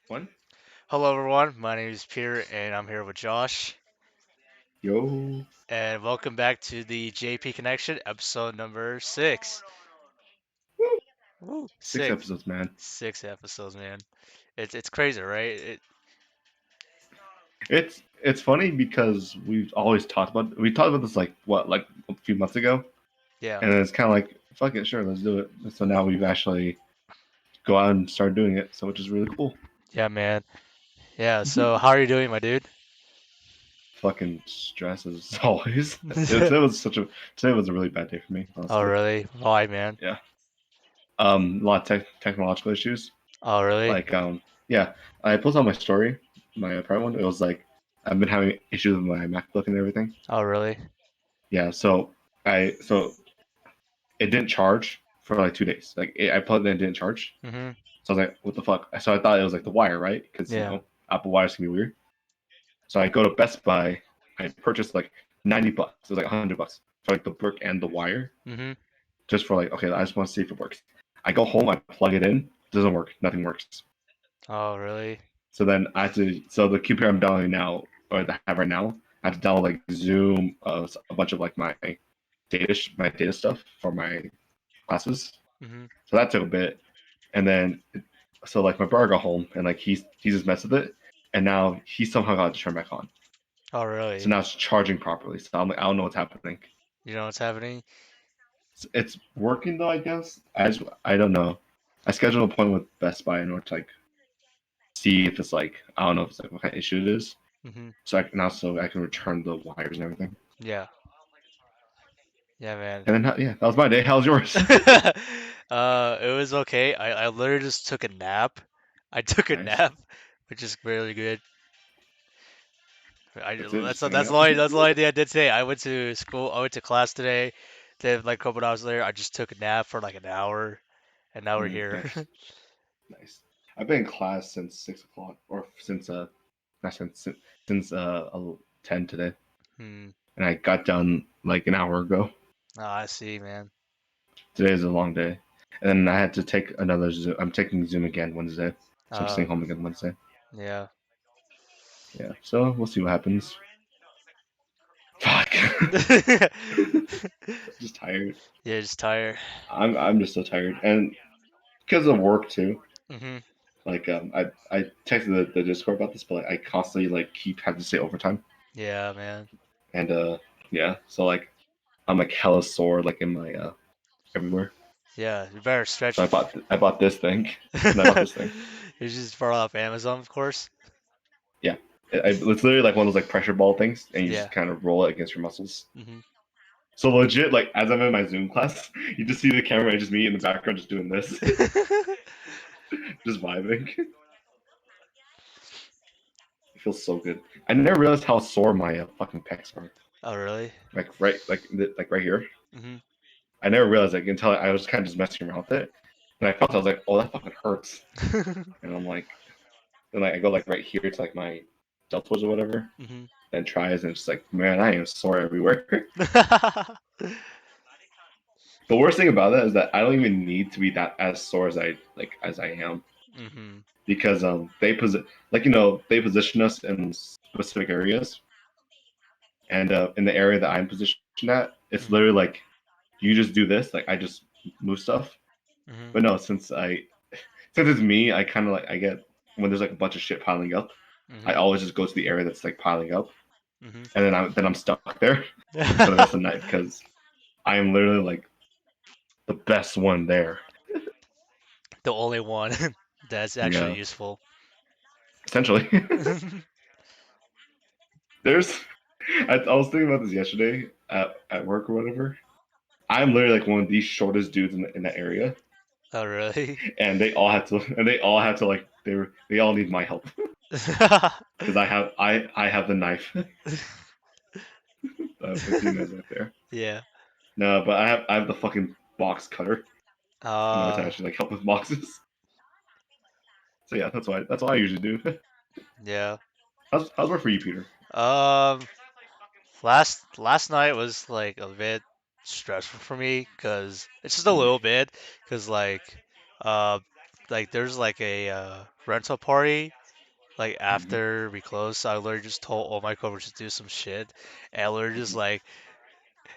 One. Hello, everyone. My name is Peter, and I'm here with Josh. Yo. And welcome back to the JP Connection, episode number six. Woo. Woo! Six Six, episodes, man. six episodes, man. It's crazy, right? It's funny because we talked about this like what like a few months ago, Yeah, and it's kind of like fuck it, sure, let's do it. So now we've actually go out and start doing it, so which is really cool. yeah, man. Yeah. So, how are you doing, my dude? Fucking stress as always. Today was a really bad day for me, Oh, honestly. really? Why, man? Yeah. A lot of technological issues. Oh, really? Like yeah, I posted on my story, my private one. It was like I've been having issues with my MacBook and everything. Oh, really? Yeah, so it didn't charge for like 2 days. I plugged it in, it didn't charge. Mm-hmm. So I was like, what the fuck? So I thought it was like the wire, right? Because Yeah. Apple wires can be weird. So I go to Best Buy. I purchased like $90. It was like $100 for like the brick and the wire, Mm-hmm. just for like okay, I just want to see if it works. I go home, I plug it in, doesn't work. Nothing works. Oh, really? So then I had to. So the computer I'm downloading now, or that I have right now, I have to download like Zoom, a bunch of like my data stuff for my classes. Mm-hmm. So that took a bit, and then so like my brother got home and like he just messed with it, and now he somehow got to turn back on. Oh, So really? now it's charging properly. So I'm like, I don't know what's happening. You know what's happening? It's working though, I guess. I don't know. I scheduled an appointment with Best Buy in order to like see if it's like I don't know if it's like what kind of issue it is. Mm-hmm. So I can also I can return the wires and everything. Yeah. Yeah, man. And then yeah, that was my day. How's yours? It was okay. I literally just took a nap. I took a Nice. nap, which is really good. That's it. That's Just hanging out. that's the only thing I did today. I went to school. I went to class today. Then like a couple hours later, I just took a nap for like an hour, and now we're here. Nice, nice. I've been in class since 6 o'clock, or since not since 10 today, Hmm. and I got done like an hour ago. Oh, I see, man. Today is a long day, and then I had to take another Zoom. I'm taking Zoom again Wednesday, so I'm staying home again Wednesday. Yeah. Yeah, so we'll see what happens. Fuck. Just tired. Yeah, just tired. I'm just so tired, and because of work too. Hmm. Like I texted the Discord about this, but like, I constantly like keep having to stay overtime, Yeah, man. and yeah, so like I'm like hella sore like in my everywhere. Yeah, you better So stretch. I bought this thing, and I bought this thing. You just brought off Amazon, of course. Yeah, it's literally like one of those like pressure ball things, and you Yeah. just kind of roll it against your muscles. Hmm. So legit, like as I'm in my Zoom class, you just see the camera and just me in the background just doing this, just vibing. It feels so good. I never realized how sore my fucking pecs are. Oh, really? Like right here. Hmm. I never realized like until I was kind of just messing around with it. And I felt I was like, oh, that fucking hurts. And I'm like, then like I go like right here to like my deltoids or whatever, Hmm. then tries and it's just like, man, I am sore everywhere. The worst thing about that is that I don't even need to be that as sore as I am Hmm. because they position us in specific areas, and in the area that I'm positioned at, it's Hmm. literally like you just do this, like I just move stuff. Hmm. But no, since it's me, I kind of like I get when there's like a bunch of shit piling up. I Hmm. always just go to the area that's like piling up, Hmm. and then I'm stuck there for the rest of the night because I am literally like the best one there. The only one that's actually Yeah, useful. essentially. There's, I was thinking about this yesterday at work or whatever. I'm literally like one of the shortest dudes in the area, Oh, really? and they all had to like they all need my help because I have the knife. If you guys right there. Yeah. No, but I have the fucking box cutter in order to Uh, actually like help with boxes. So yeah, that's what I usually do. yeah. How's work for you, Peter? Um, last night was like a bit stressful for me because it's just a little bit because uh like there's like a rental party like Mhm. after we closed. So I literally just told all my coworkers to do some shit, and I literally just like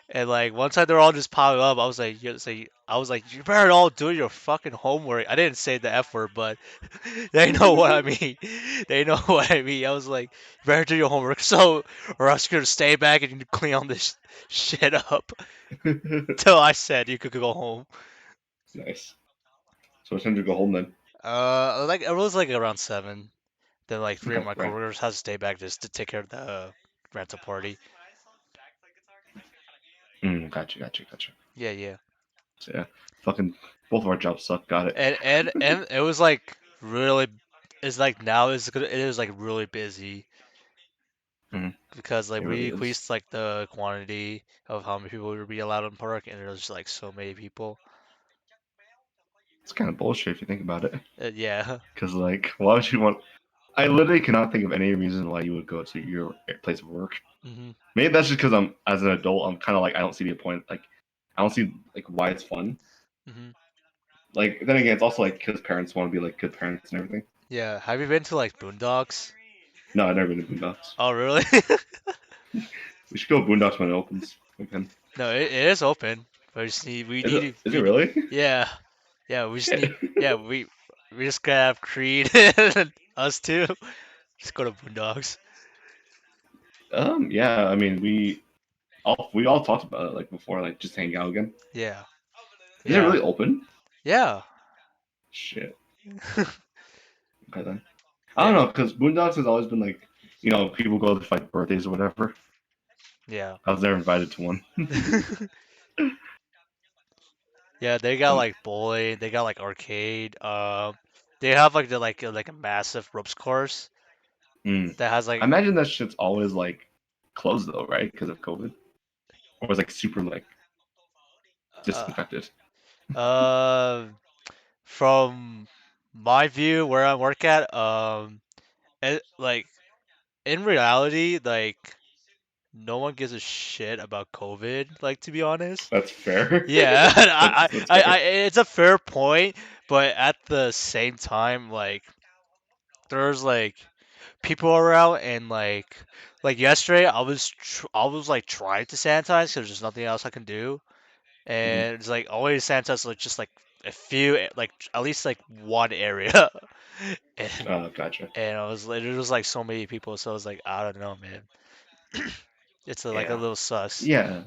and like one time they're all just piling up. I was like, you better all do your fucking homework. I didn't say the F word, but they know what I mean. They know what I mean. I was like, you better do your homework, so or else you're gonna stay back and you clean all this shit up. Till I said you could go home. Nice. So it's time to go home then. Like it was like around 7. Then like three of Okay, my right. coworkers had to stay back just to take care of the rental party. Gotcha. Yeah, yeah. So yeah, fucking both of our jobs suck. Got it. And it was like really, it's like now it is like really busy Mhm. because like It we really is. increased like the quantity of how many people would be allowed in park, and there's just like so many people. It's kind of bullshit if you think about it. Yeah. Because like, why would you want? I literally cannot think of any reason why you would go to your place of work. Hmm. Maybe that's just because I'm, as an adult, I'm kind of like I don't see the point. Like, I don't see like why it's fun. Hmm. Like then again, it's also like because parents want to be like good parents and everything. Yeah. Have you been to like Boondocks? No, I've never been to Boondocks. Oh, really? We should go Boondocks when it opens. Okay. No, it is open. But we Is it? need Is it really? yeah. Yeah, we just Shit. need yeah, we just gotta have Creed and us too. Just go to Boondocks. Yeah. I mean, we all talked about it like before, like just hang out again. Yeah. Is it Yeah. really open? Yeah. Shit. Okay then. I don't Yeah. know because Boondocks has always been like, people go to like birthdays or whatever. Yeah. I was never invited to one. Yeah, they got But like bowling, they got like arcade. They have like like a massive ropes course mm, that has I like imagine that shit's always like closed though, right? Because of COVID, or was like super like uh disinfected. uh from my view where I work at, like in reality, like no one gives a shit about COVID, like to be honest. That's fair. Yeah, that's fair. it's a fair point, but at the same time, like there's like people around and like yesterday I was like trying to sanitize because there's nothing else I can do, Mhm. and it's like always sanitize like just like a few like at least like one area, and Gotcha. I was like there was like so many people, so I was like I don't know, man. It's like a Yeah. little sus. Yeah.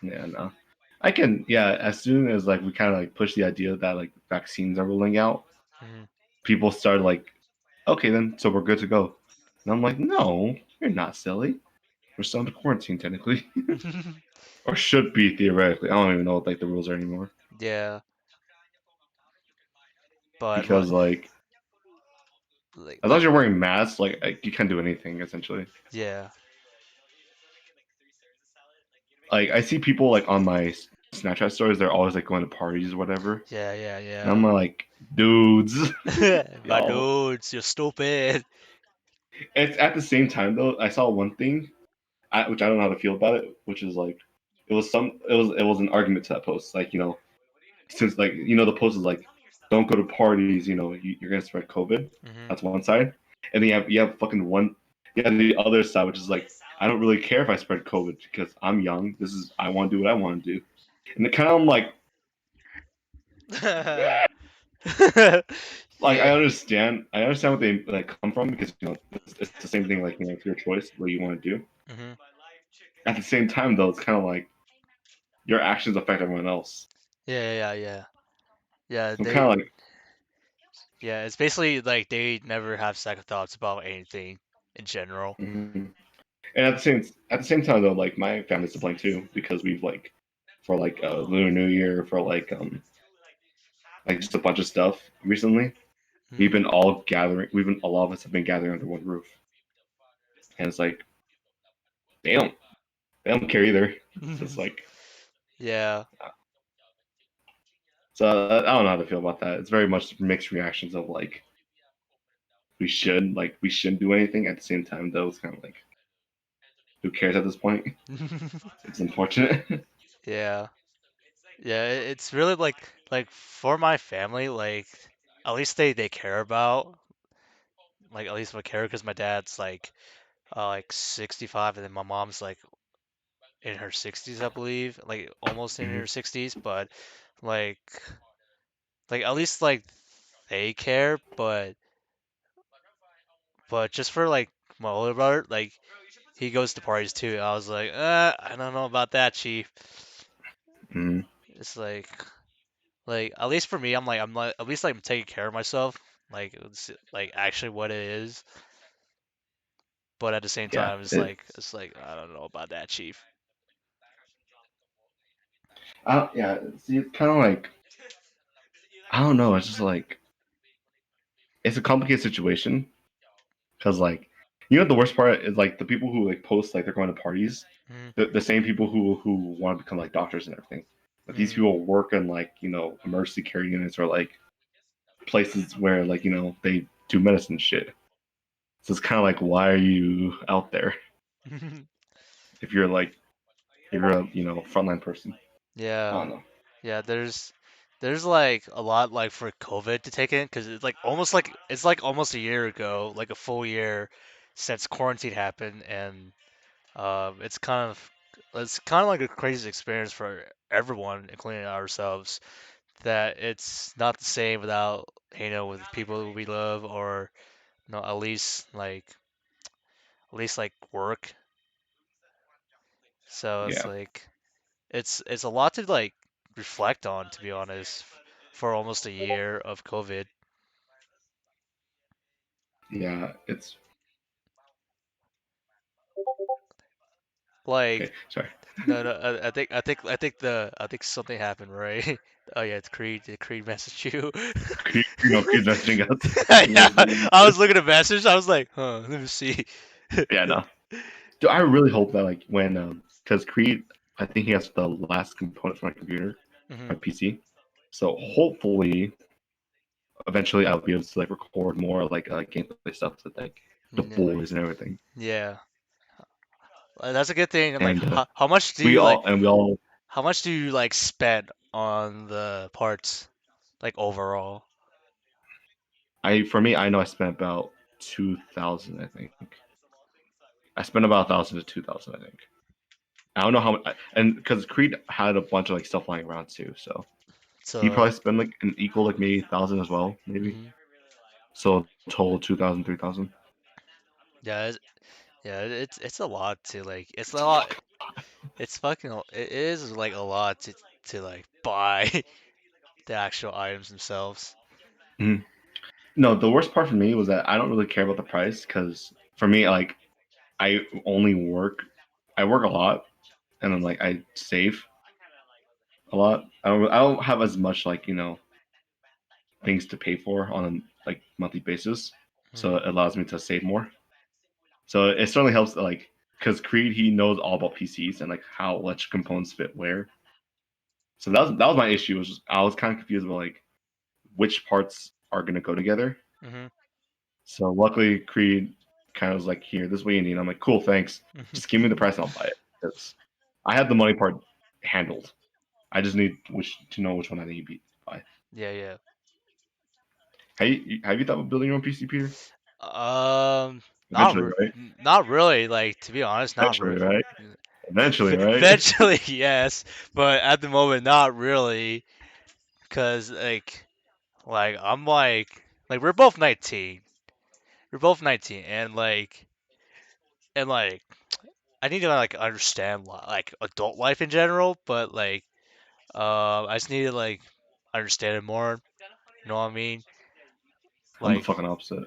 Yeah. No. I can. Yeah. As soon as like we kind of like push the idea that like vaccines are rolling out, Mhm. people started like, okay, then so we're good to go. And I'm like, no, you're not silly. We're still in quarantine technically, or should be theoretically. I don't even know what like the rules are anymore Yeah, but because as long as like you're wearing masks, you can't do anything essentially. yeah. Like I see people like on my Snapchat stories, they're always like going to parties or whatever, Yeah, yeah, and I'm like, dudes, My y'all. dudes, you're stupid. It's at the same time though. I saw one thing, which I don't know how to feel about it, which is like, it was an argument to that post, like since like the post is like, don't go to parties, you're gonna spread COVID. Hmm. That's one side, and then you have fucking one, the other side, which is like, I don't really care if I spread COVID because I'm young. I want to do what I want to do, and it kind of I'm like Yeah. I understand what they like come from because it's the same thing like it's your choice what you want to do. Hmm. At the same time though, it's kind of like your actions affect everyone else. Yeah. Yeah, So I'm kind of like, yeah, it's basically like they never have second thoughts about anything in general. mhm. And at the same time though, like my family's to blame too because we've like for like Lunar New Year for like just a bunch of stuff recently. We've Hmm. been all gathering. A lot of us have been gathering under one roof, and it's like they don't they don't care either. So it's like, Yeah. so I don't know how to feel about that. It's very much mixed reactions of like we shouldn't do anything. At the same time though, it's kind of like who cares at this point? It's unfortunate. Yeah. Yeah, it's really like for my family, like at least they care about, like, at least my care, because my dad's like 65, and then my mom's like in her 60s, I believe, like almost in Hmm. her 60s, but like at least like they care, but just for like my older brother, like he goes to parties too. I was like, I don't know about that, chief. Hmm. It's like at least for me, I'm like at least like I'm taking care of myself, like it's like actually what it is. But at the same Yeah, time, it. it's like I don't know about that, chief. Yeah, see, it's kind of like I don't know. It's just like it's a complicated situation because like you know what the worst part is like the people who like post like they're going to parties, Mm, the same people who want to become like doctors and everything. But these mm. people work in like emergency care units or like places where like they do medicine shit. So it's kind of like why are you out there if you're like if you're a frontline person? I Yeah. don't know. Yeah, there's like a lot like for COVID to take in because it's like almost a year ago, like a full year since quarantine happened, and it's kind of like a crazy experience for everyone, including ourselves, that it's not the same without with people we love or at least like work. So it's Yeah, like it's a lot to like reflect on, to be honest, for almost a year of COVID. yeah. It's Like okay. Sorry. no, I think something happened, right? Oh yeah, it's Creed. Did Creed message you? Creed's messaging us. Yeah, I was looking at message. I was like, huh, let me see. Yeah, no. Do I really hope that like when because Creed, I think he has the last component for my computer, my Hmm. PC. So hopefully, eventually, I'll be able to like record more like gameplay stuff with like the boys and everything. Yeah, that's a good thing. And like, And we all how much do you like spend on the parts, like overall? I for me I know I spent about 2,000. I think I spent about 1,000 to 2,000. I think I don't know how much, and because Creed had a bunch of like stuff lying around too, so he So, probably spent like an equal like maybe 1,000 as well, maybe. hmm So total 2,000, 3,000. yeah, yeah, it's a lot to like. It's a It's lot. fucking. It is like a lot to like buy the actual items themselves. Mhm. No, the worst part for me was that I don't really care about the price because for me, like I only work, I work a lot, and then like I save a lot. I don't have as much like things to pay for on a like monthly basis, so Hmm. it allows me to save more. So it certainly helps like because Creed he knows all about PCs and like how which components fit where. So that was my issue was I was kind of confused about like which parts are gonna go together. Hmm. So luckily, Creed kind of was like, "Here, this is what you need." I'm like, "Cool, thanks. Just give me the price, and I'll buy it." Because I have the money part handled. I just need to know which one I need to buy. Yeah, yeah. Have you thought of building your own PC, Peter? Not Eventually, right? not really. Like to be honest, not Eventually, really. right? Eventually, right? Eventually, yes, but at the moment, not really. Cause I'm like we're both 19. We're both 19, and like I need to like understand like adult life in general, but I just need to like understand it more. You know what I mean? I'm the Like, fucking opposite.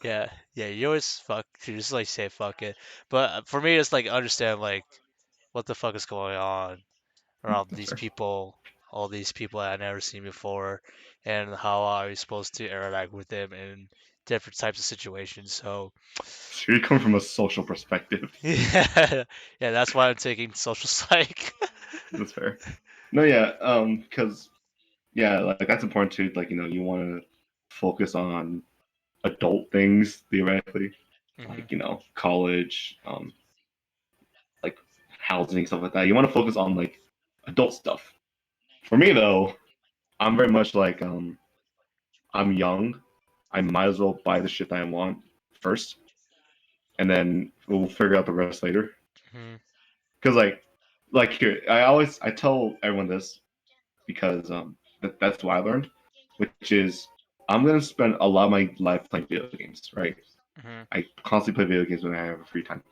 yeah, yeah. You always you just like say fuck it, but for me, it's like understand like what the fuck is going on around That's fair. all these people I never seen before, and how are we supposed to interact with them in different types of situations. So, So you're coming from a social perspective. yeah, yeah, that's why I'm taking social psych. That's fair. No, yeah, because yeah, like that's important too. Like you want to focus on adult things theoretically, Hmm. like college, like housing stuff like that. You want to focus on like adult stuff. For me though, I'm very much like I'm young. I might as well buy the shit that I want first, and then we'll figure out the rest later. Mm-hmm. Because here, I tell everyone this because that's what I learned, which is I'm gonna spend a lot of my life playing video games, right? Mm-hmm. I constantly play video games when I have free time.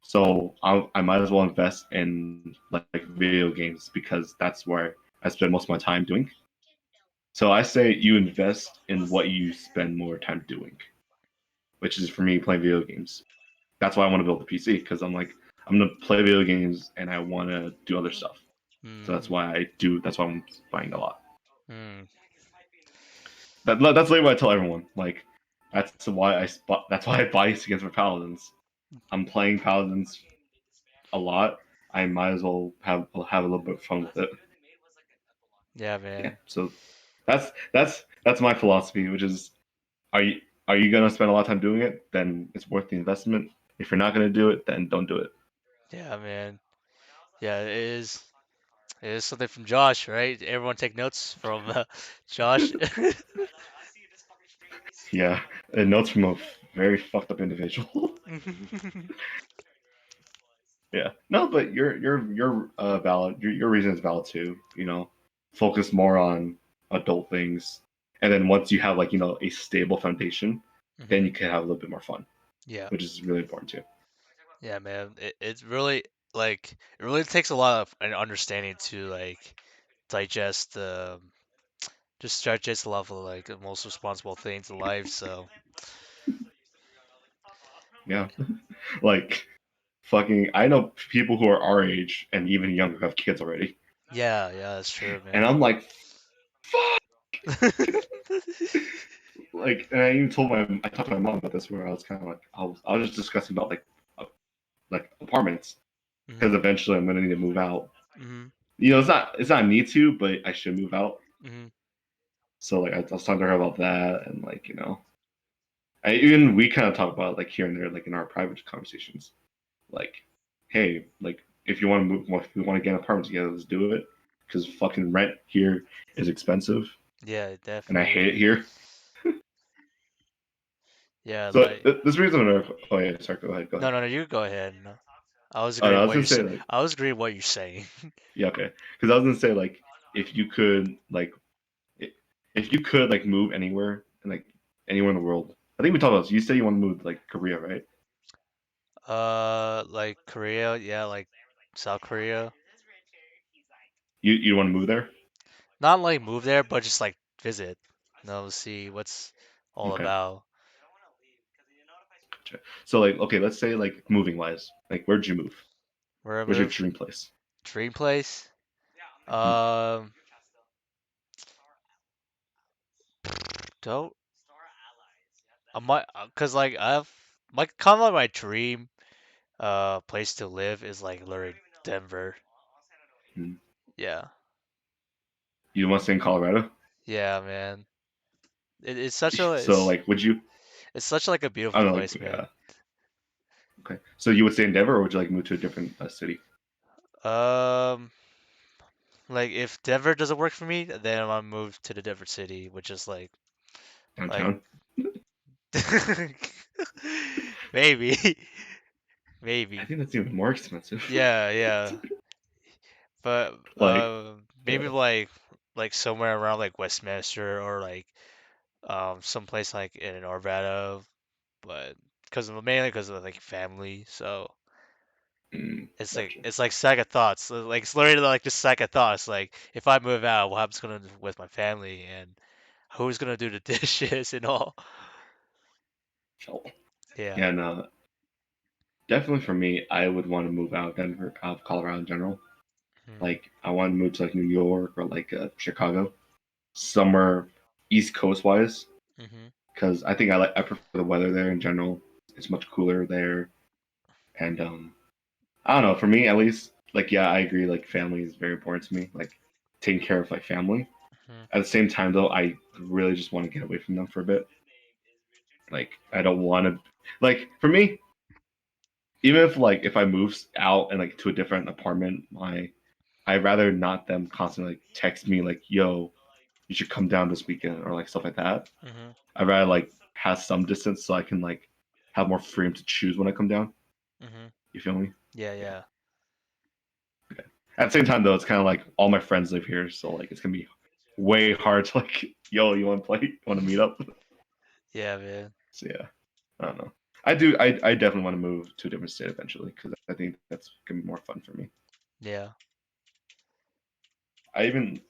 So I might as well invest in like video games because that's where I spend most of my time doing. So I say you invest in what you spend more time doing, which is for me playing video games. That's why I want to build a PC because I'm gonna play video games and I want to do other stuff. So that's Mm-hmm. why I do. That's why I'm buying a lot. Mm. That's literally what I tell everyone. Like that's why I buy skins for Paladins. I'm playing Paladins a lot. I might as well have a little bit of fun with it. Yeah, Yeah. man. So that's my philosophy, which is are you are you gonna spend a lot of time doing it? Then it's worth the investment. If you're not gonna do it, then don't do it. Yeah, man. Yeah, it is. It is something from Josh, right? Everyone take notes from Josh. Yeah. And notes from a very fucked up individual. Yeah. No, but your valid. Your reason is valid too. Focus more on adult things, and then once you have a stable foundation, then Hmm. you can have a little bit more fun, Yeah, which is really important too. yeah, man. It's really it really takes a lot of an understanding to digest just digest a lot of the most responsible things in life. So Yeah. Like fucking. I know people who are our age and even younger have kids already, yeah, yeah, that's true, and man. I'm like, fuck. Like, and I talked to my mom about this, where I was kind of like, I was just discussing about like apartments Hmm. because eventually I'm gonna need to move out. Hmm. It's not a need to, but I should move out. Hmm. So like I was talking to her about that, and even we kind of talk about like here and there, like in our private conversations, like, hey, like if you want to move, if we want to get an apartment together, let's do it, because fucking rent here is expensive, Yeah, and I definitely, hate it man. here. Yeah, So this reason, oh yeah, sorry, go no, ahead. no, no, you go ahead. No. I was Oh no, agreeing I with was what gonna you're say saying. like, I was agreeing with what you're saying. yeah, okay, because I was gonna say like, if you could like, if you could like move anywhere and like anywhere in the world, I think we talked about this. You said you want to move to, like Korea, right? Like Korea, yeah, like South Korea. You want to move there? Not like move there, but just like visit. See what's all Okay. about. Gotcha. So like, okay, let's say like moving wise, like where'd you move? Where I Where's your move? dream place? Dream place? Hmm. Um, don't I might, cause like I've my kind of like my dream place to live is like literally Denver. Hmm. Yeah, You want to stay in Colorado? yeah, man. So like, would you? it's such like a I beautiful don't know, place, like, man. okay. So you would stay in Denver, or would you like move to a different city Um, like if Denver doesn't work for me, then I'll move to the Denver city, which is like downtown? maybe, I maybe. think that's even more expensive. Yeah, yeah. But Like, maybe yeah. like somewhere around like Westminster or like someplace like in Arvada, but mainly because of like family. So Gotcha. it's like second thoughts. Like it's literally like just second thoughts. Like if I move out, what happens gonna with my family and who's gonna do the dishes and all? So, Yeah. yeah, no, definitely for me, I would want to move out of Denver, out of Colorado in general. Mm-hmm. Like, I want to move to like New York or like Chicago, somewhere East Coast wise, Mm-hmm. because I prefer the weather there in general. It's much cooler there, and I don't know. For me, at least, like yeah, I agree. Like family is very important to me. Like taking care of like family. Hmm. At the same time, though, I really just want to get away from them for a bit. Like I don't want to. Like for me, even if I move out and like to a different apartment, I'd rather not them constantly like text me like, "Yo, you should come down this weekend or like stuff like that. Mhm. I'd rather like have some distance so I can like have more freedom to choose when I come down. Mhm. You feel me? Yeah, Yeah. yeah. Okay. At the same time though, it's kind of like all my friends live here, so like it's gonna be way hard to like, yo, you want to play? You want to meet up? Yeah, man. So yeah, I don't know. I do. I definitely want to move to a different state eventually because I think that's gonna be more fun for me. Yeah. I even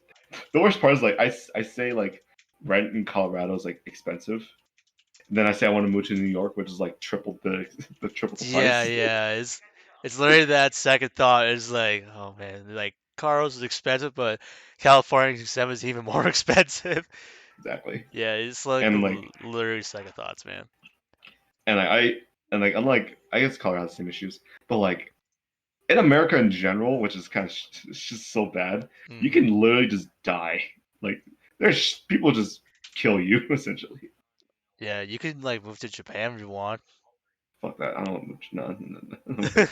the worst part is like I say like rent in Colorado is like expensive. And then I say I want to move to New York, which is like triple the triple the Yeah, price. yeah. It's literally that second thought. It's like, oh man, like Carl's is expensive, but California is even more expensive. Exactly. Yeah, it's like And like literally second thoughts, man. and and like unlike I guess Colorado has the same issues, but like in America in general, which is kind of it's just so bad, you Mhm. can literally just die. Like there's people just kill you essentially. Yeah, you can like move to Japan if you want. Fuck that. I don't. No. Okay.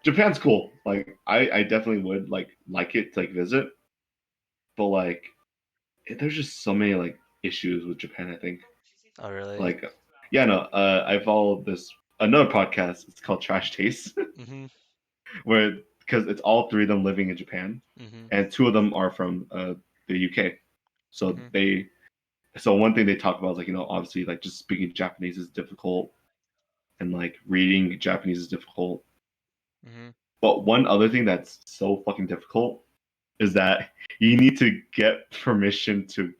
Japan's cool. Like I definitely would like it to like visit, but like there's just so many like issues with Japan. I think Oh, really? like yeah no. I follow this another podcast. It's called Trash Taste, Mhm. where because it's all three of them living in Japan, Mhm. and two of them are from the UK. So Mhm. one thing they talk about is like obviously like just speaking Japanese is difficult and like reading Japanese is difficult. Mhm. But one other thing that's so fucking difficult is that you need to get permission to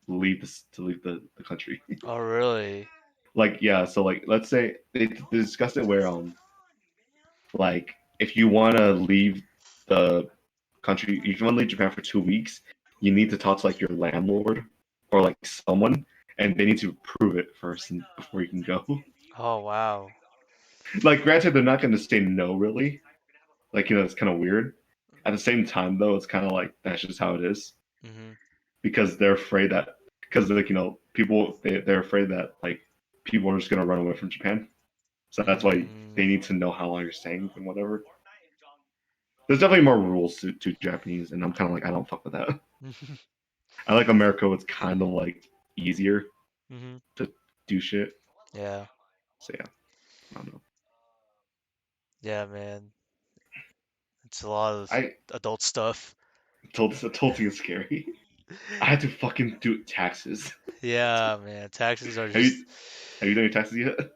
leave the country. Oh, really? Like yeah, so like let's say they discussed it where like if you want to leave the country, if you want to leave Japan for 2 weeks, you need to talk to like your landlord or like someone, and they need to prove it first before you can go. Oh, wow. Like granted, they're not going to say no really. Like it's kind of weird. At the same time though, it's kind of like that's just how it is Mhm. because they're afraid that because like people they're afraid that like people are just gonna run away from Japan. So that's why Mm. they need to know how long you're staying and whatever. There's definitely more rules to Japanese, and I'm kind of like I don't fuck with that. I like America. It's kind of like easier Mhm. to do shit. Yeah. So yeah, I don't know. Yeah, man. It's a lot of I adult stuff. told you it's scary. I had to fucking do taxes. Yeah, man. Taxes are have just you have you done your taxes yet?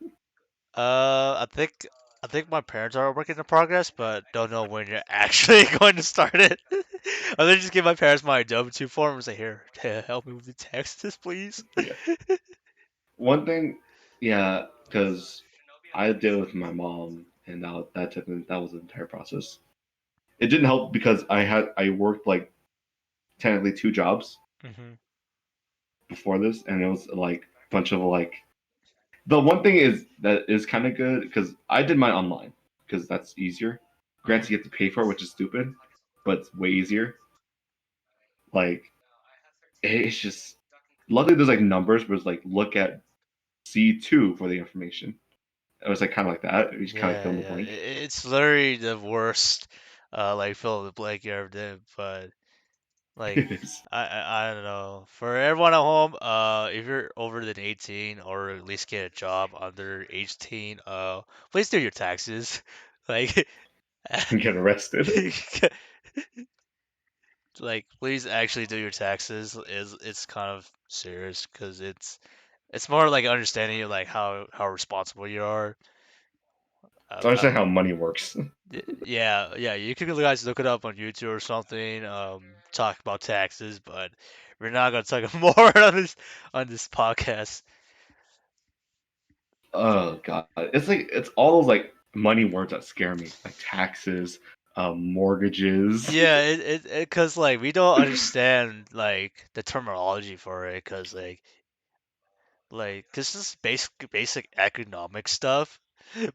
I think my parents are working in progress, but don't know when you're actually going to start it. I then just give my parents my W-2 form and say, "Here, help me with the taxes, please." Yeah. One thing, yeah, because I did it with my mom, and that was the entire process. It didn't help because I worked like technically two jobs Mhm. before this, and it was like a bunch of like the one thing is that is kind of good because I did mine online because that's easier. Granted, Mhm. you have to pay for it, which is stupid, but it's way easier. Like it's just luckily there's like numbers, but it's like look at C2 for the information. It was like kind of like that. You just kind of fill Yeah, in the yeah. blank. It's literally the worst, like fill in the blank you ever did. But like, It is. I don't know. For everyone at home, if you're older than 18 or at least get a job under 18, please do your taxes. Like, Get arrested. like please actually do your taxes. It's kind of serious because it's more like understanding like how responsible you are. To I, understand how money works. yeah, yeah. You can guys look it up on YouTube or something. Talk about taxes, but we're not gonna talk more on this podcast. Oh god, it's like it's all those like money words that scare me, like taxes, mortgages. Yeah, it cause like we don't understand like the terminology for it, cause like this is basic economic stuff,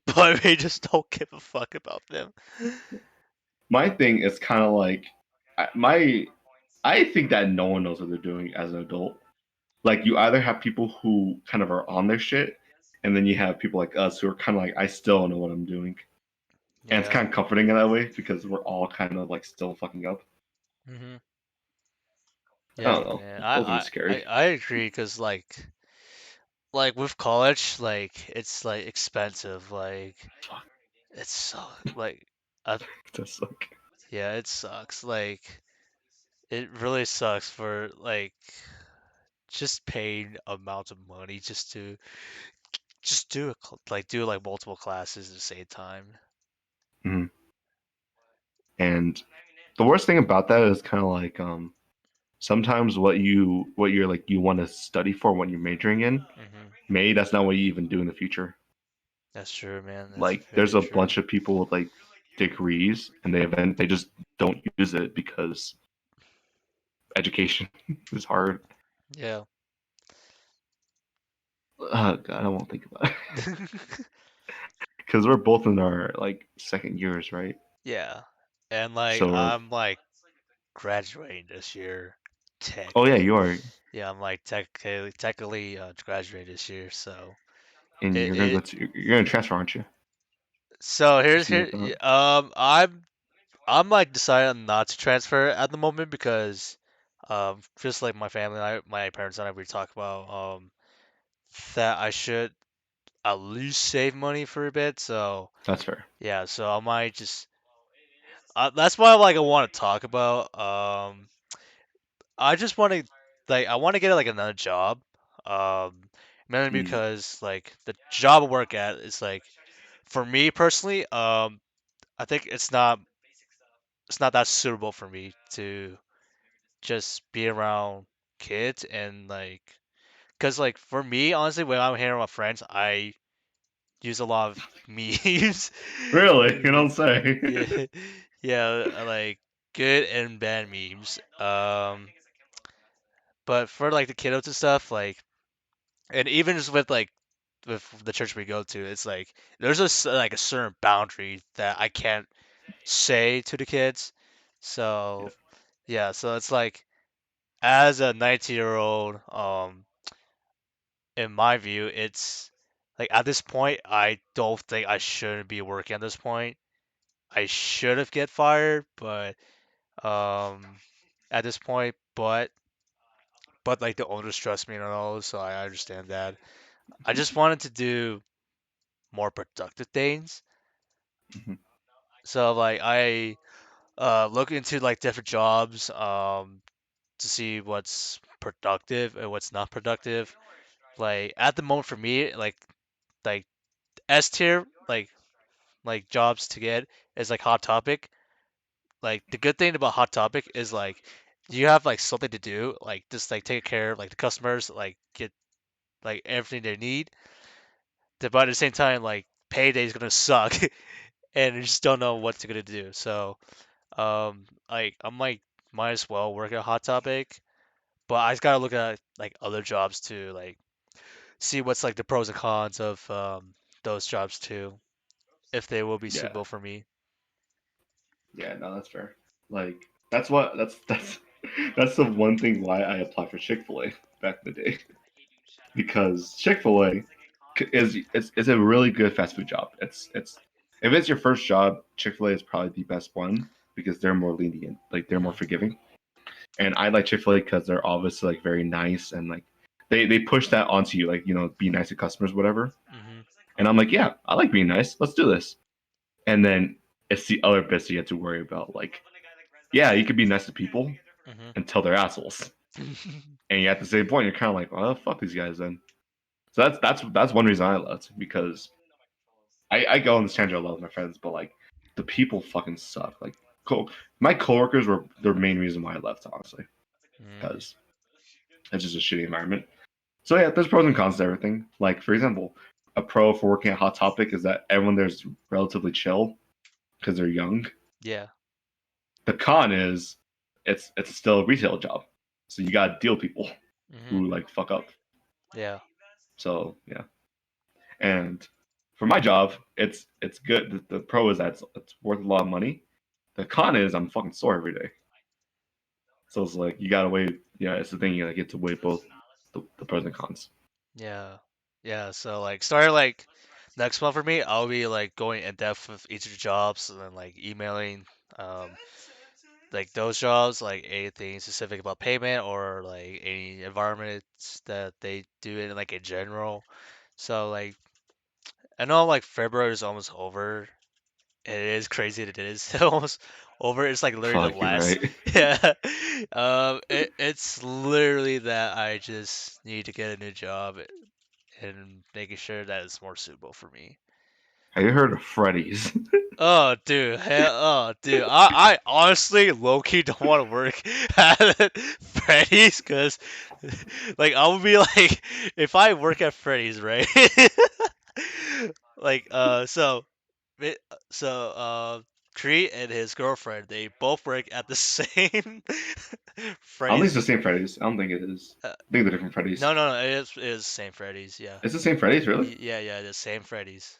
but we just don't give a fuck about them. My thing is kind of like my. I think that no one knows what they're doing as an adult. Like you either have people who kind of are on their shit, and then you have people like us who are kind of like I still don't know what I'm doing, and it's Yeah. kind of comforting in that way because we're all kind of like still fucking up. Hmm. I Yeah, don't know. man. Those are I scary. I agree because like with college, like it's like expensive. Like Fuck, it's so like I that's like yeah, it sucks. Like it really sucks for like just paying amount of money just do like do like multiple classes at the same time. mhm. And the worst thing about that is kind of like sometimes what you're like you want to study for what you're majoring in, Hmm. maybe that's not what you even do in the future. That's true, man. That's Like there's very a true. bunch of people with like degrees and they just don't use it because education is hard. Yeah. God, I won't think about it because we're both in our like second years, right? Yeah. And like So, I'm like graduating this year oh yeah, technically. you are, Yeah, I'm like technically graduating this year, so and it, it you're gonna transfer, aren't you? so Or here's something here like that. I'm like deciding not to transfer at the moment because just like my family and my parents and I we talk about that I should at least save money for a bit. So That's fair. yeah, so I might just that's why like I want to talk about. I just want to like I want to get like another job. Um, mainly Mm, because like the job I work at is like for me personally. I think it's not that suitable for me to just be around kids and like because like for me honestly when I'm hanging around with friends I use a lot of memes. really? You don't say. Yeah, yeah, like good and bad memes. But for like the kiddos and stuff, like, and even just with the church we go to, it's like there's like a certain boundary that I can't say to the kids. Yeah. So yeah, so it's like as a 19-year-old, in my view, it's like at this point, I don't think I shouldn't be working at this point. I should have get fired, but um, at this point, but like the owners trust me and all, so I understand that. I just wanted to do more productive things. Mhm. So like I look into like different jobs to see what's productive and what's not productive. Like at the moment for me, like S tier like jobs to get is like Hot Topic. Like the good thing about Hot Topic is like you have like something to do, like just like take care of like the customers, like get like everything they need. But at the same time, like payday is gonna suck, and you just don't know what they're gonna do. So like I might as well work at Hot Topic, but I just gotta look at like other jobs too, like see what's like the pros and cons of those jobs too, if they will be Yeah. suitable for me. Yeah. No, that's fair. Like that's that's the one thing why I applied for Chick Fil A back in the day because Chick Fil A is a really good fast food job. It's if it's your first job, Chick Fil A is probably the best one because they're more lenient, like they're more Hmm. forgiving. And I like Chick Fil A because they're obviously like very nice and like they push that onto you, like be nice to customers, whatever. Hmm. And I'm like, yeah, I like being nice. Let's do this. And then it's the other bits you have to worry about, like, yeah, you could be nice to people Hmm. until they're assholes, and at the same point, you're kind of like, well, fuck these guys then. So that's one reason I left because I go on this tangent a lot with my friends, but like the people fucking suck. Like, my coworkers were the main reason why I left, honestly, Hmm. because it's just a shitty environment. So yeah, there's pros and cons to everything. Like for example, a pro for working at Hot Topic is that everyone there's relatively chill because they're young. Yeah. The con is it's still a retail job, so you gotta deal with people Hmm. who like fuck up. Yeah. So yeah, and for my job, it's good. The pro is that it's worth a lot of money. The con is I'm fucking sore every day. So it's like you gotta weigh. Yeah, it's the thing you gotta get to weigh both the pros and cons. Yeah. Yeah. So like starting like next month for me, I'll be like going in depth with each of the jobs and then like emailing um like those jobs, like anything specific about payment or like any environments that they do in like in general. So like I know like February is almost over. It is crazy that it is almost over. It's like literally the Fuck, you're last. right. Yeah. It's literally that I just need to get a new job and making sure that it's more suitable for me. Have you heard of Freddy's? Oh, dude. Oh, dude. I honestly low-key don't want to work at Freddy's because, like, I would be like, if I work at Freddy's, right? Like, it- so, Tree and his girlfriend, they both work at the same I don't think it's Freddy's. the same Freddy's. I don't think it is. Uh, I think they're different Freddy's. no, it is same Freddy's. Yeah, It's the same Freddy's, really? yeah, the same Freddy's.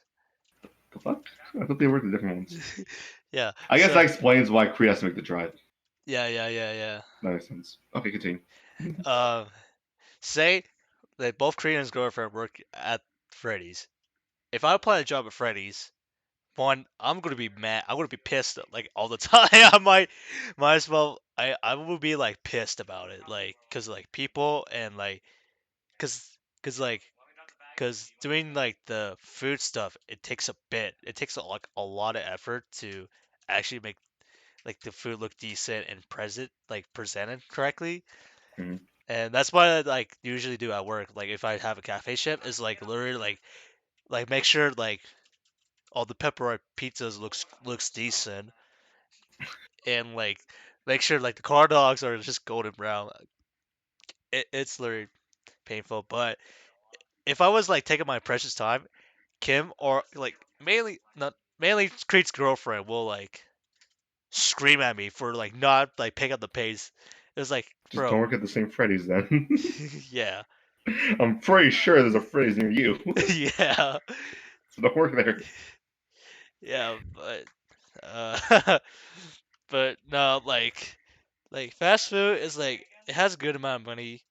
The fuck? I thought they were the different ones. Yeah. I guess that So, explains why Kree has to make the drive. yeah. That makes sense. Okay, continue. Um, say they both Tree and his girlfriend work at Freddy's. If I apply a job at Freddy's, one, I'm gonna be mad. I'm gonna be pissed like all the time. Might as well. I will be like pissed about it, like, cause like people and like, cause, cause like, cause doing like the food stuff, it takes a bit. It takes like a lot of effort to actually make like the food look decent and presented correctly. Mhm. And that's what I like usually do at work. Like if I have a cafe shift, is like literally like make sure like all the pepperoni pizzas looks decent and like make sure like the corn dogs are just golden brown. It's literally painful. But if I was like taking my precious time, Kim or like mainly Creed's girlfriend will like scream at me for like not like picking up the pace. It was like, Just don't bro, work at the same Freddy's then. yeah, I'm pretty sure there's a Freddy's near you. yeah, So don't work there. yeah, but no, like fast food is like it has a good amount of money,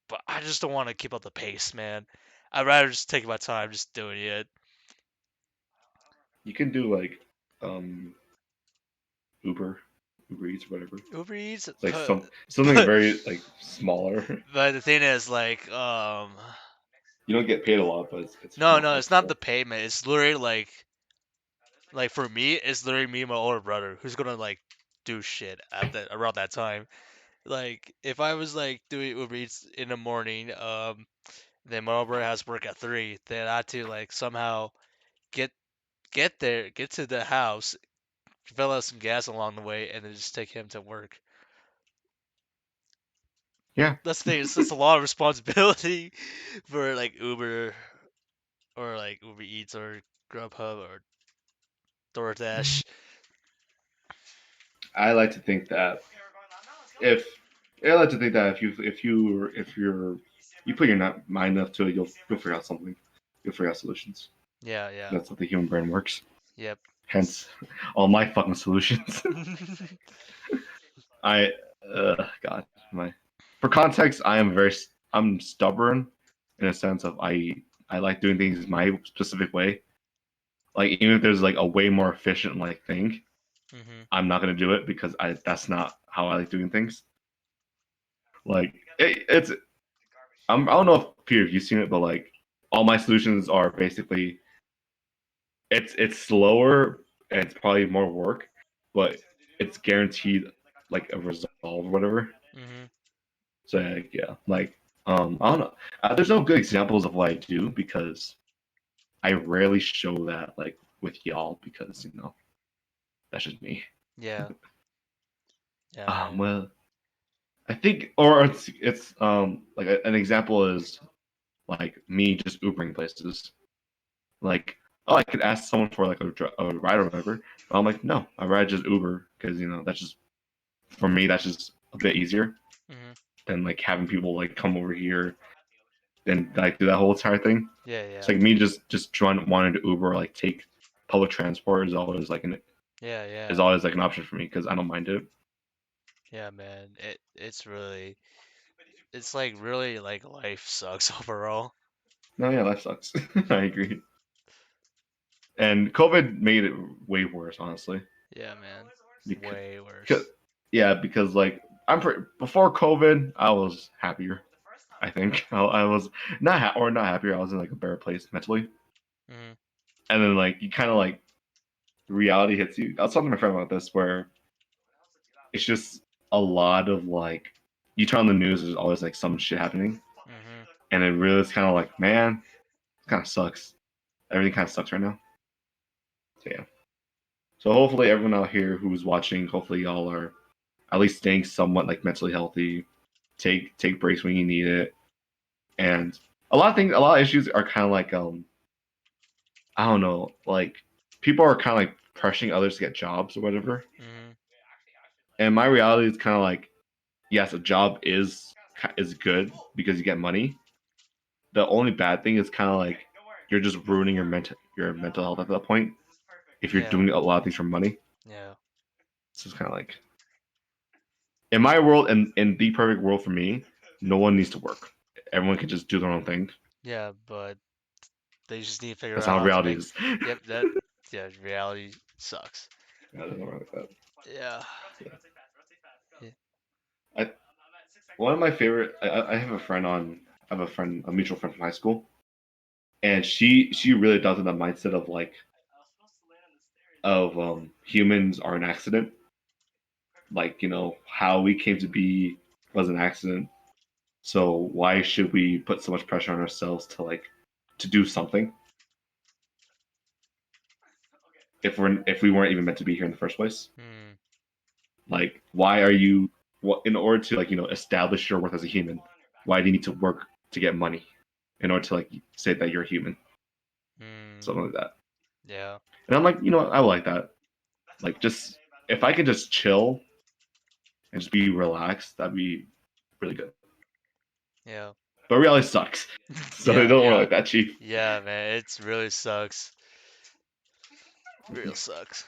but I just don't want to keep up the pace, man. I'd rather just take my time just doing it. You can do like um Uber, Uber Eats, or whatever. Uber Eats, It's like something but very like smaller. but the thing is like You don't get paid a lot, but it's no more no it's not the flexible. payment. It's literally like for me it's literally me and my older brother who's gonna like do shit at that around that time. Like if I was like doing Uber Eats in the morning, then my older brother has work at 3. Then I had to like somehow get get to the house, fill out some gas along the way, and then just take him to work. Yeah, That's the thing. It's a lot of responsibility for like Uber or like Uber Eats or Grubhub or DoorDash. I like to think that if I like to think that if you put your mind enough to it, you'll figure out something. You'll figure out solutions. Yeah. That's how the human brain works. Yep. Hence, all my fucking solutions. I God, my for context, I'm stubborn in a sense of I like doing things my specific way. Like even if there's like a way more efficient like thing, Mhm. I'm not gonna do it because I that's not how I like doing things. Like it's I don't know if Peter if you've seen it, but like all my solutions are basically it's slower and it's probably more work, but it's guaranteed like a result or whatever. Mhm. So yeah, like I don't know. There's no good examples of what I do because I rarely show that like with y'all because that's just me. Yeah. Yeah, man. Well, I think or it's like an example is like me just Ubering places. Like oh, I could ask someone for like a ride or whatever. But I'm like no, I rather just Uber because that's just for me that's just a bit easier Mhm. than like having people like come over here and like do that whole entire thing. It's Yeah. like me just trying wanting to Uber or like take public transport is Yeah. always like an option for me because I don't mind it. Yeah, man. It's like really like life sucks overall. No, yeah, life sucks. I agree. And COVID made it way worse, honestly. Yeah, man. Because, Way worse. Yeah, because like before COVID, I was happier. I think I was not happier. I was in like a better place mentally, Mm-hmm. and then like you kind of like reality hits you. I was talking to my friend about this, where it's just a lot of like you turn on the news, there's always like some shit happening, Mm-hmm. and it really is kind of like, man, it kind of sucks. Everything kind of sucks right now. So yeah. So hopefully everyone out here who's watching, hopefully y'all are at least staying somewhat like mentally healthy. Take breaks when you need it, and a lot of issues are kind of like I don't know, like people are kind of like pressuring others to get jobs or whatever. Mm-hmm. And my reality is kind of like, yes, a job is good because you get money. The only bad thing is kind of like you're just ruining your mental health at that point if you're Yeah. doing a lot of things for money. Yeah. So it's kind of like in my world and in the perfect world for me, no one needs to work. Everyone can just do their own thing. Yeah, but they just need to figure That's out how how to reality make. is. Yep, that. Yeah, reality sucks. I don't know like that. Yeah. Yeah. Yeah. I, one of my favorite. I have a friend on. I have a friend, a mutual friend from high school, and she really does in the mindset of like humans are an accident. Like how we came to be was an accident. So why should we put so much pressure on ourselves to like to do something if we weren't even meant to be here in the first place? Hmm. Like why are you what in order to like establish your worth as a human? Why do you need to work to get money in order to like say that you're a human? Hmm. Something like that. Yeah. And I'm like, I would like that. Like just if I could just chill and just be relaxed, that'd be really good. Yeah. But reality sucks. So they Yeah. don't work Yeah. like that, Chief. Yeah, man. It's really sucks. Real sucks.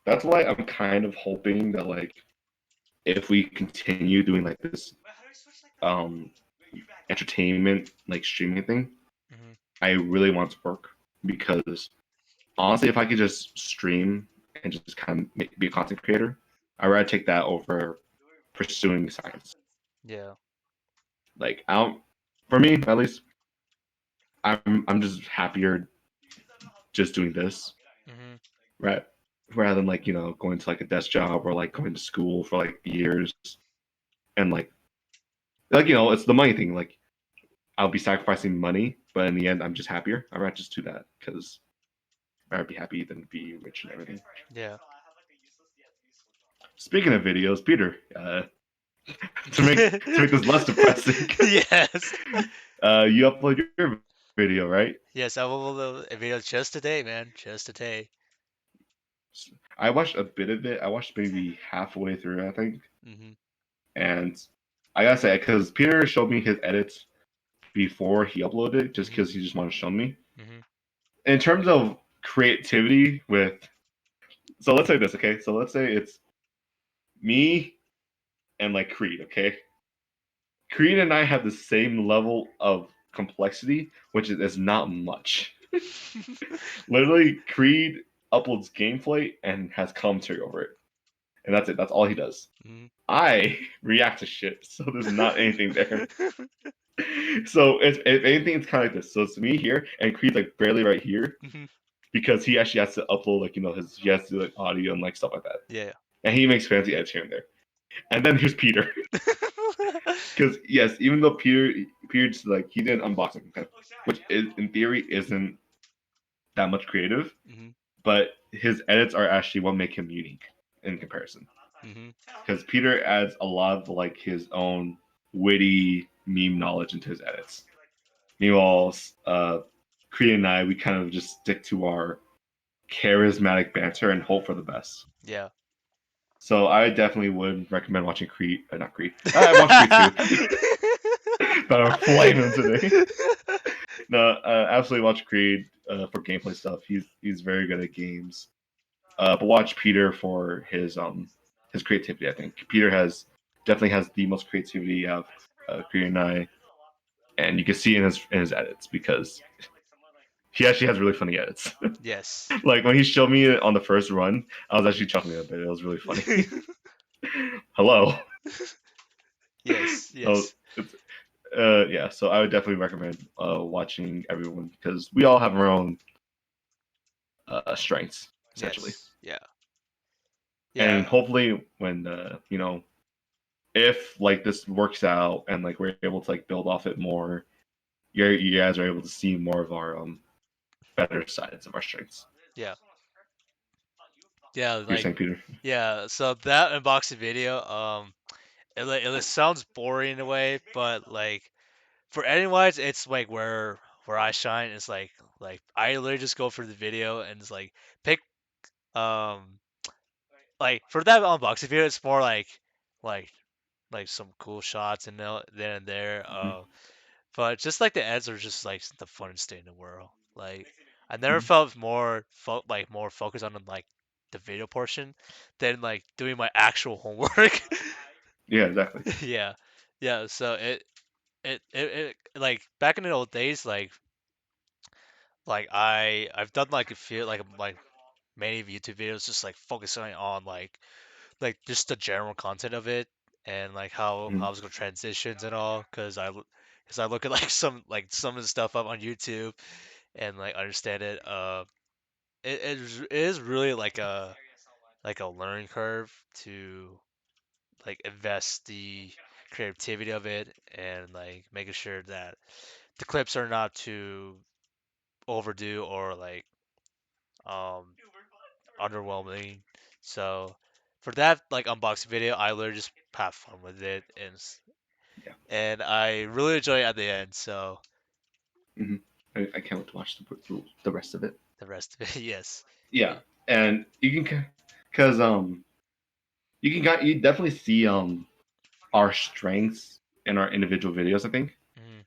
That's why I'm kind of hoping that like if we continue doing like this um entertainment like streaming thing, Hmm. I really want it to work because honestly, if I could just stream and just kind of be a content creator, I'd rather take that over pursuing science. Yeah. Like I don't, for me at least, I'm just happier just doing this, Hmm. right? Rather than like going to like a desk job or like going to school for like years and like it's the money thing. Like I'll be sacrificing money, but in the end, I'm just happier. I'd rather just do that because I'd rather be happy than be rich and everything. Yeah. Speaking of videos, Peter, to make this less depressing, Yes. you upload your video, right? Yes, I will a video just today, man. Just today. I watched a bit of it. I watched maybe halfway through, I think, Hmm. and I gotta say, because Peter showed me his edits before he uploaded, just Hmm. because he just wanted to show me. Hmm. In terms of creativity, so let's say this, okay? So let's say it's me and like Creed, okay? Creed and I have the same level of complexity, which is not much. Literally, Creed uploads gameplay and has commentary over it, and that's it. That's all he does. Hmm. I react to shit, so there's not anything there. So if anything, it's kind of like this. So it's me here, and Creed's like barely right here Hmm. because he actually has to upload like he has to do like audio and like stuff like that, Yeah. and he makes fancy edits here and there. And then here's Peter. Because yes, even though Peter just like he did an unboxing, okay, which is in theory isn't that much creative, Hmm. but his edits are actually what make him unique in comparison. Hmm. Because Peter adds a lot of like his own witty meme knowledge into his edits. Meanwhile, Kree and I we kind of just stick to our charismatic banter and hope for the best. Yeah. So I definitely would recommend watching Creed. Not Creed. I watched Creed too. But I'm flaming today. No, absolutely watch Creed for gameplay stuff. He's very good at games. But watch Peter for his creativity. I think Peter definitely has the most creativity of Creed and I, and you can see in his edits because he actually has really funny edits. Yes. Like when he showed me it on the first run, I was actually chuckling a bit. It was really funny. Hello. Yes. So Yes. it's yeah. So I would definitely recommend watching everyone because we all have our own strengths essentially, Yes. Yeah. and Yeah. hopefully when you know if like this works out and like we're able to like build off it more, you guys are able to see more of our better sides of our strengths. Yeah. Yeah. You're Like saying, Peter? yeah. So that unboxing video, it sounds boring in a way, but like for anyways, it's like where I shine. It's like I literally just go for the video and it's like pick um like for that unboxing video, it's more like like some cool shots and then and there. Mm-hmm. But just like the ads are just like the funnest thing in the world. Like I never Mm-hmm. felt more focused on like the video portion than like doing my actual homework. Yeah, exactly. Yeah, yeah. So it like back in the old days, like I've done like a few like many YouTube videos just like focusing on like just the general content of it and like how Mm-hmm. I was gonna transitions and all because I look at some of the stuff up on YouTube and like understand it. It is really like a learning curve to like invest the creativity of it and like making sure that the clips are not too overdue or like um underwhelming. So for that like unboxing video, I literally just have fun with it Yeah. and I really enjoy it at the end. So Mm-hmm. I can't wait to watch the rest of it. the rest of it, yes, Yeah, and you can because you definitely see our strengths in our individual videos. I think mm,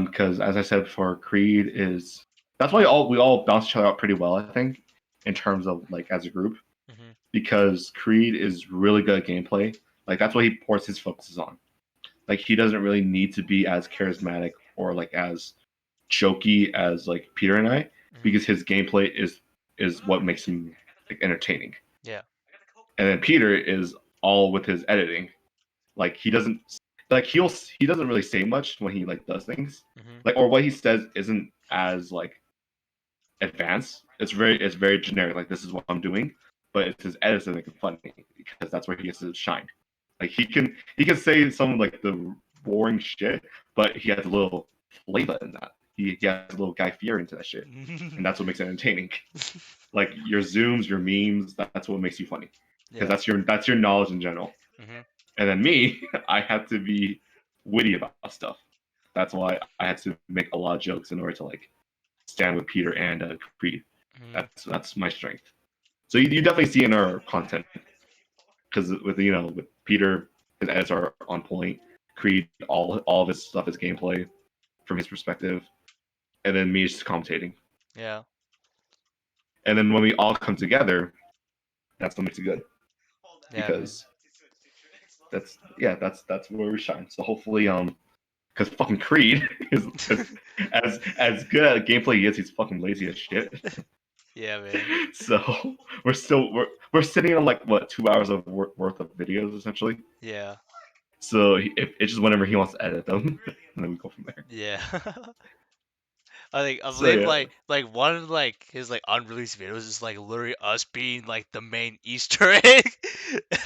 because as I said before, Creed is that's why we all bounce each other out pretty well. I think in terms of like as a group hmm because Creed is really good at gameplay. Like that's what he pours his focuses on. Like he doesn't really need to be as charismatic or like as jokey as like Peter and I hmm because his gameplay is what makes him like entertaining. yeah, And then Peter is all with his editing. Like he doesn't like he doesn't really say much when he like does things. hmm Like or what he says isn't as like advanced. It's very generic. Like this is what I'm doing, but it's his edits that make it funny because that's where he gets to shine. Like he can say some of like the boring shit, but he has a little flavor in that. He has a little Guy Fieri into that shit, and that's what makes it entertaining. Like your zooms, your memes, that's what makes you funny because yeah, that's your knowledge in general. hmm And then me, I have to be witty about stuff. That's why I had to make a lot of jokes in order to like stand with Peter and Creed. hmm That's my strength. So you definitely see in our content because with with Peter, his edits are on point. Creed, all of his stuff is gameplay from his perspective, and then me just commentating. yeah, And then when we all come together, that's what makes it good yeah, man, because that's where we shine. So hopefully because fucking Creed is as good at gameplay he is, he's fucking lazy as shit. yeah, man, So we're sitting on like what 2 hours of worth of videos essentially. yeah, So it's just whenever he wants to edit them, and then we go from there. yeah. I So believe yeah, like one of like his like unreleased videos is like literally us being like the main Easter egg.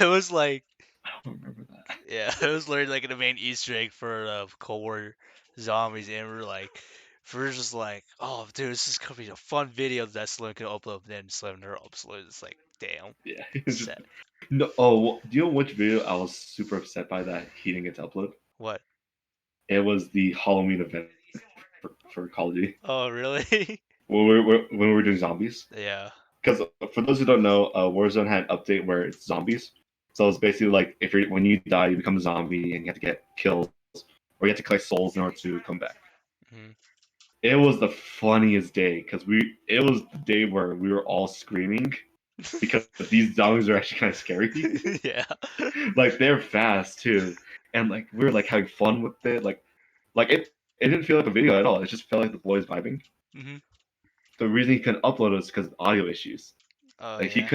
It was like I don't remember that. yeah, it was literally like the main Easter egg for Cold War zombies, and we're just like, oh dude, this is gonna be a fun video that Slim can upload. And then Slim never uploads. It's like damn, Yeah, it's just sad. no. Oh, do you know which video I was super upset by that he didn't get to upload? What? It was the Halloween event for Call of Duty Oh really? when we were doing zombies. Yeah. Because for those who don't know, Warzone had an update where it's zombies. So it's basically like if you're when you die, you become a zombie and you have to get killed, or you have to collect souls in order to come back. hmm It was the funniest day because it was the day where we were all screaming because these zombies are actually kind of scary. Yeah. Like they're fast too, and like we were like having fun with it. Like it didn't feel like a video at all. It just felt like the boys vibing. hmm the reason he couldn't upload is because of audio issues. Oh Like yeah. he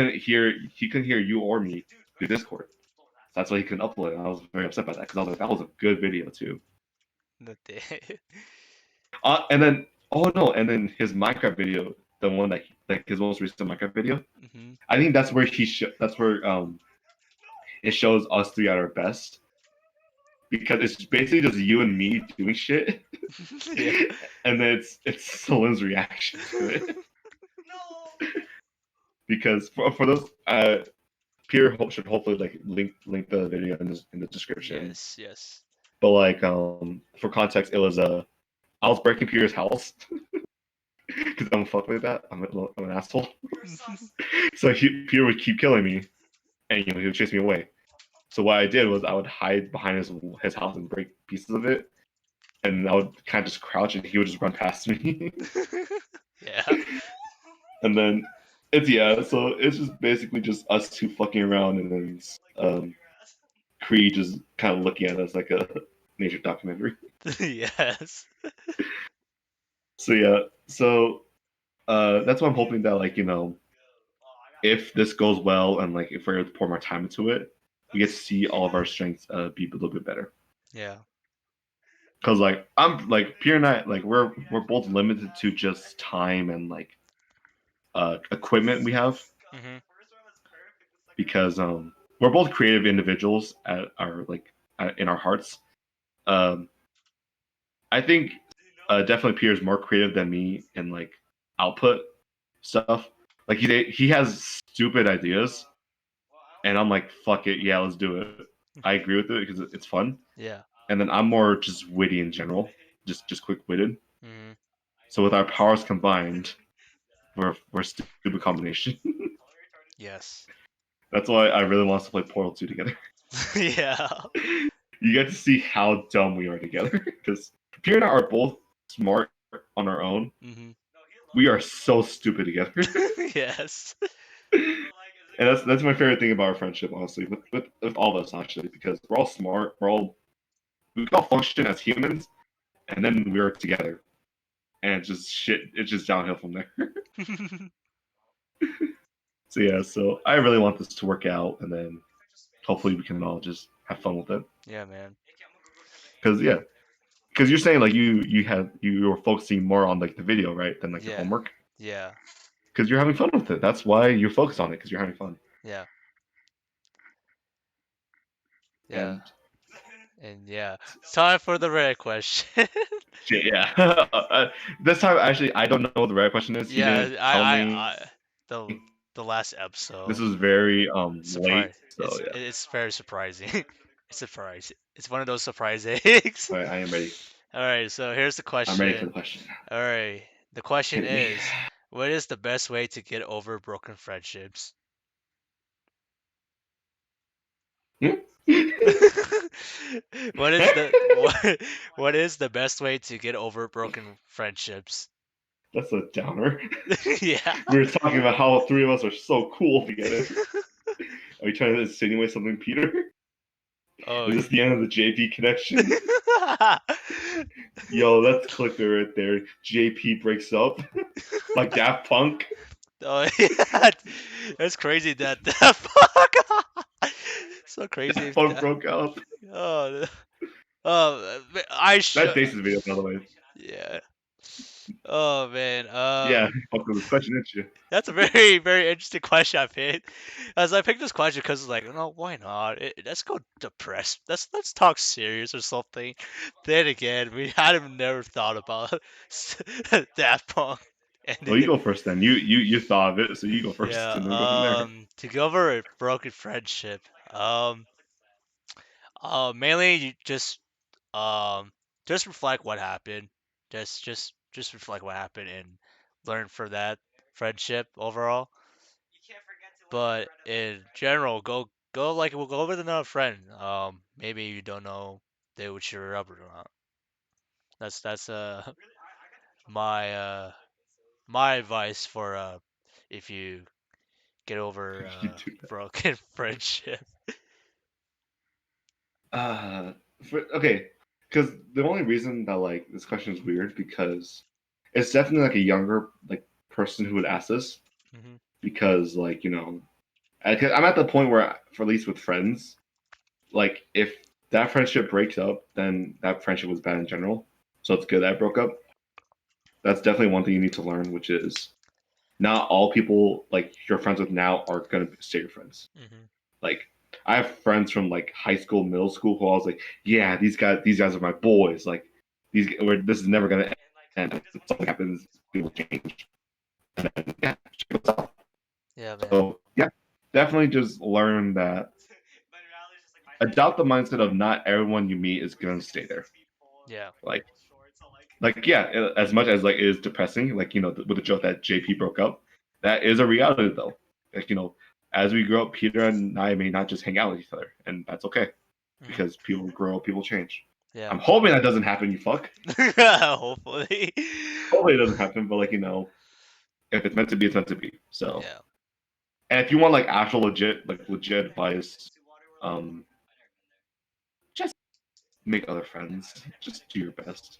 couldn't hear you or me through Discord. So that's why he couldn't upload it. And I was very upset by that because I was like, that was a good video too. The day. And then oh no, and then his Minecraft video, the one that like his most recent Minecraft video, Hmm. I think that's where that's where it shows us three at our best because it's basically just you and me doing shit, Yeah. and then it's Salim's reaction to it because for those Peter should hopefully like link the video in the description. Yes. Yes. But like for context, it was I was breaking Peter's house because I'm fuck like that. I'm an asshole. So Peter would keep killing me, and he would chase me away. So what I did was I would hide behind his house and break pieces of it, and I would kind of just crouch, and he would just run past me. Yeah. And then so it's just basically just us two fucking around, and then Creed just kind of looking at us like a nature documentary. Yes. So that's why I'm hoping that like if this goes well and like if we're able to pour more time into it, we get to see all of our strengths be a little bit better. Yeah. Cause like I'm like Pierre and I like we're both limited to just time and like equipment we have Hmm. because we're both creative individuals at our in our hearts. Um, I think definitely Pierre is more creative than me in like output stuff. Like he has stupid ideas, and I'm like, fuck it, yeah, let's do it. I agree with it because it's fun. Yeah. And then I'm more just witty in general, just quick witted. Hmm. So with our powers combined, we're a stupid combination. Yes. That's why I really want us to play Portal 2 together. Yeah. You get to see how dumb we are together because Pierre and I are both smart on our own. Hmm. We are so stupid together. Yes. And that's my favorite thing about our friendship, honestly, with all of us actually, because we're all smart, we can all function as humans, and then we're together, and it's just downhill from there. So yeah, so I really want this to work out, and then hopefully we can all just have fun with it. Yeah, man. Because yeah, because you're saying like you were focusing more on like the video, right, than like your Yeah. homework, Yeah. because you're having fun with it. That's why you're focused on it, because you're having fun. Yeah. Yeah. And And yeah. It's time for the rare question. shit, yeah. This time, actually, I don't know what the right question is. He Yeah, didn't tell me. the the last This episode. was very late, Surprise. so yeah. It's very surprising. It's a surprise. It's one of those surprise eggs. All right, I am ready. All right, so here's the I'm ready for the question. question. All right, the question Hit me. is, what is the best way to get over broken friendships? What is the what is the best way to get over broken friendships? That's a downer. Yeah. We were talking about how three of us are so cool together. Are you trying to insinuate something, Peter? Oh. Is this the end of the JP connection? Yo, that's clickbait right there. JP breaks up like Daft Punk. Oh yeah, that's crazy. That fuck. So crazy. Daft Punk broke up. Oh, I That's should. Dace's video, by the way. Yeah. Oh man. Yeah, fuck with this question, didn't you? That's a very very interesting question I picked. As I picked this question because it's like, no, why not? Let's go depressed. Let's talk serious or something. Then again, we had never thought about Daft Punk Well, ending you it. go first then. You thought of it, so you go first, Yeah. and then we go from there. To go over a broken friendship. Mainly you just reflect what happened. Just reflect what happened and learn from that friendship overall. But in general, go like we'll go with another friend. Maybe you don't know they would cheer up or not. That's my my advice for if you get over You do that. broken friendship. Uh, okay, because the only reason that like this question is weird because it's definitely like a younger like person who would ask this Hmm. because, like, I'm at the point where, for at least with friends, like if that friendship breaks up, then that friendship was bad in general. So it's good that it broke up. That's definitely one thing you need to learn, which is not all people like you're friends with now are gonna stay your friends. Hmm. Like I have friends from like high school, middle school who I was like, yeah, these guys are my boys. Like this is never gonna end. If something happens, people change. And then, yeah, shit goes off. Yeah, man. So yeah, definitely just learn that. Adopt the mindset of not everyone you meet is gonna stay there. Yeah. Like yeah, as much as like it is depressing, like with the joke that JP broke up, that is a reality though. Like as we grow up, Peter and I may not just hang out with each other, and that's okay Hmm. because people grow, people change. Yeah. I'm hoping that doesn't happen. You fuck. Hopefully. Hopefully it doesn't happen, but like if it's meant to be, it's meant to be. So, Yeah. and if you want like actual legit advice, um, just make other friends. Just do your best.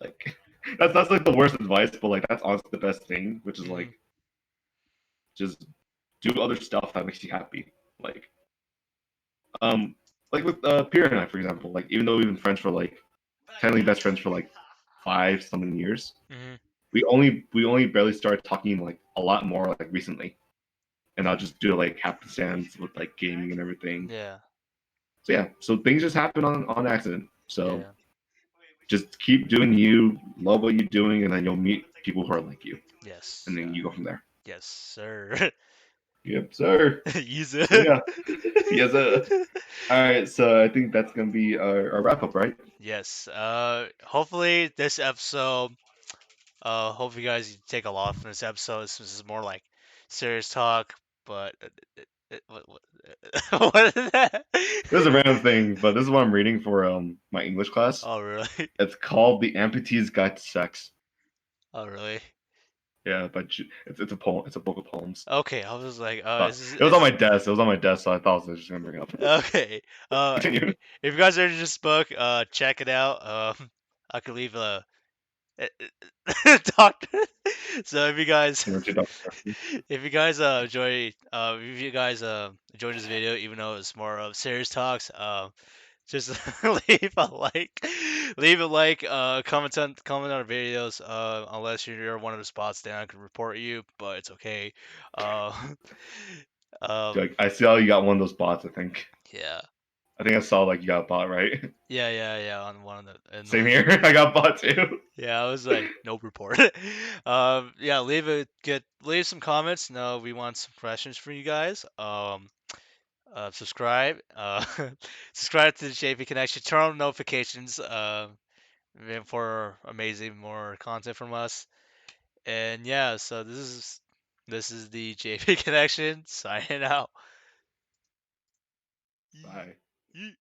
Like that's like the worst advice, but like that's honestly the best thing, which is Hmm. like just do other stuff that makes you happy. Like um like with Pierre and I, for example, like even though we've been friends for like technically best friends for like 5 something years, Hmm. we only barely started talking like a lot more like recently. And I'll just do like happenstance with like gaming and everything. Yeah. So yeah, so things just happen on accident. So Yeah. just keep doing you, love what you're doing, and then you'll meet people who are like you, and Yes. then you go from there. Yes, sir. Yep, sir. User. So yeah, yes, sir. All right, so I think that's gonna be our wrap up, right? Yes. Hopefully this episode. Hope you guys take a lot from this episode. This is more like serious talk, but what what is that? This is a random thing, but this is what I'm reading for my English class. Oh really? It's called "The Amputee's Guide to Sex." Oh really? Yeah, but it's a poem. It's a book of poems. Okay, I was like, But it was on my desk. It was on my desk, so I thought I was just gonna bring it up. okay. Continue. If you guys are interested in this book, check it out. I could leave a doctor. So if you guys enjoy this video, even though it's more of serious talks, just leave a like, comment on our videos. Unless you're one of the spots, then I can report you, but it's okay. Uh, um, Like, I see how you got one of those bots. yeah, I think I saw like you got a bot, right? yeah. On one of the, and Same here. I got bot too. yeah, I was like, no report. Yeah, leave some comments. No, we want some questions for you guys. Subscribe. Subscribe to the JP Connection. Turn on notifications. For amazing more content from us. And yeah, so this is the JP Connection signing out. Bye. Yeet.